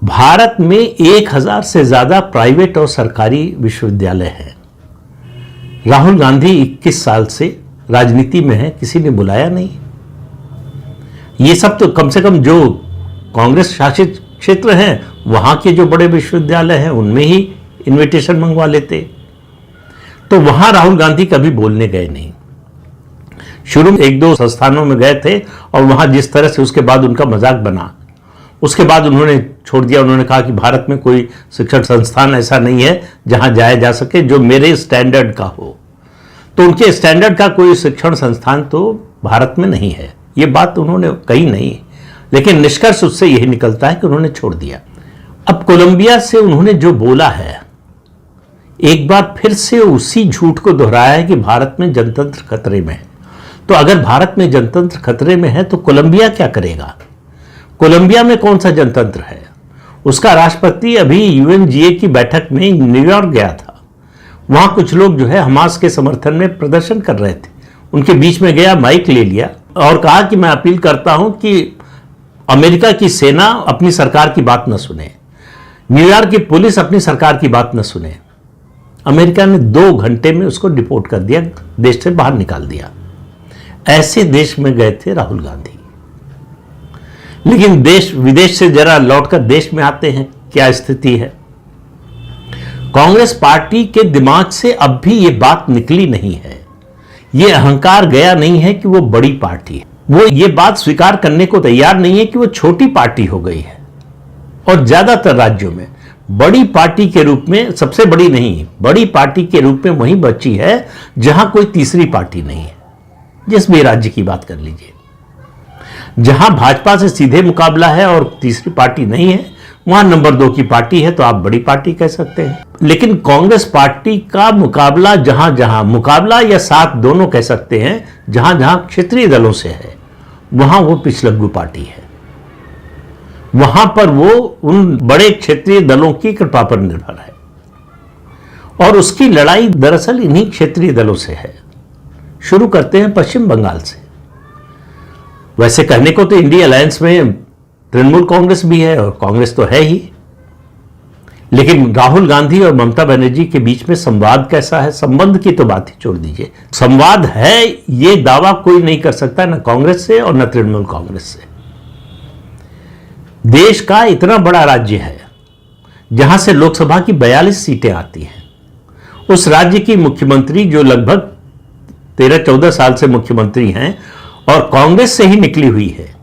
भारत में 1000 से ज्यादा प्राइवेट और सरकारी विश्वविद्यालय हैं। राहुल गांधी 21 साल से राजनीति में है, किसी ने बुलाया नहीं। ये सब तो कम से कम जो कांग्रेस शासित क्षेत्र हैं वहां के जो बड़े विश्वविद्यालय हैं उनमें ही इनविटेशन मंगवा लेते, तो वहां राहुल गांधी कभी बोलने गए नहीं। शुरू में 1-2 संस्थानों में गए थे और वहां जिस तरह से उसके बाद उनका मजाक बना, उसके बाद उन्होंने छोड़ दिया। उन्होंने कहा कि भारत में कोई शिक्षण संस्थान ऐसा नहीं है जहां जाया जा सके जो मेरे स्टैंडर्ड का हो। तो उनके स्टैंडर्ड का कोई शिक्षण संस्थान तो भारत में नहीं है, ये बात उन्होंने कही नहीं, लेकिन निष्कर्ष उससे यही निकलता है कि उन्होंने छोड़ दिया। अब कोलंबिया से उन्होंने जो बोला है, एक बार फिर से उसी झूठ को दोहराया है कि भारत में जनतंत्र खतरे में है। तो अगर भारत में जनतंत्र खतरे में है तो कोलंबिया क्या करेगा? कोलंबिया में कौन सा जनतंत्र है? उसका राष्ट्रपति अभी यूएनजीए की बैठक में न्यूयॉर्क गया था। वहां कुछ लोग जो है हमास के समर्थन में प्रदर्शन कर रहे थे, उनके बीच में गया, माइक ले लिया और कहा कि मैं अपील करता हूं कि अमेरिका की सेना अपनी सरकार की बात न सुने, न्यूयॉर्क की पुलिस अपनी सरकार की बात न सुने। अमेरिका ने 2 घंटे में उसको डिपोर्ट कर दिया, देश से बाहर निकाल दिया। ऐसे देश में गए थे राहुल गांधी। लेकिन देश विदेश से जरा लौटकर देश में आते हैं, क्या स्थिति है? कांग्रेस पार्टी के दिमाग से अब भी यह बात निकली नहीं है, यह अहंकार गया नहीं है कि वो बड़ी पार्टी है। वो ये बात स्वीकार करने को तैयार नहीं है कि वो छोटी पार्टी हो गई है और ज्यादातर राज्यों में बड़ी पार्टी के रूप में, सबसे बड़ी नहीं, बड़ी पार्टी के रूप में वहीं बची है जहां कोई तीसरी पार्टी नहीं है। जिस भी राज्य की बात कर लीजिए, जहां भाजपा से सीधे मुकाबला है और तीसरी पार्टी नहीं है, वहां नंबर 2 की पार्टी है तो आप बड़ी पार्टी कह सकते हैं। लेकिन कांग्रेस पार्टी का मुकाबला जहां जहां, मुकाबला या साथ दोनों कह सकते हैं, जहां जहां क्षेत्रीय दलों से है वहां वो पिछलग्गू पार्टी है। वहां पर वो उन बड़े क्षेत्रीय दलों की कृपा पर निर्भर है और उसकी लड़ाई दरअसल इन्हीं क्षेत्रीय दलों से है। शुरू करते हैं पश्चिम बंगाल से। वैसे कहने को तो इंडिया अलायंस में तृणमूल कांग्रेस भी है और कांग्रेस तो है ही, लेकिन राहुल गांधी और ममता बनर्जी के बीच में संवाद कैसा है? संबंध की तो बात ही छोड़ दीजिए, संवाद है ये दावा कोई नहीं कर सकता, न कांग्रेस से और न तृणमूल कांग्रेस से। देश का इतना बड़ा राज्य है जहां से लोकसभा की 42 सीटें आती हैं। उस राज्य की मुख्यमंत्री जो लगभग 13-14 साल से मुख्यमंत्री हैं और कांग्रेस से ही निकली हुई है,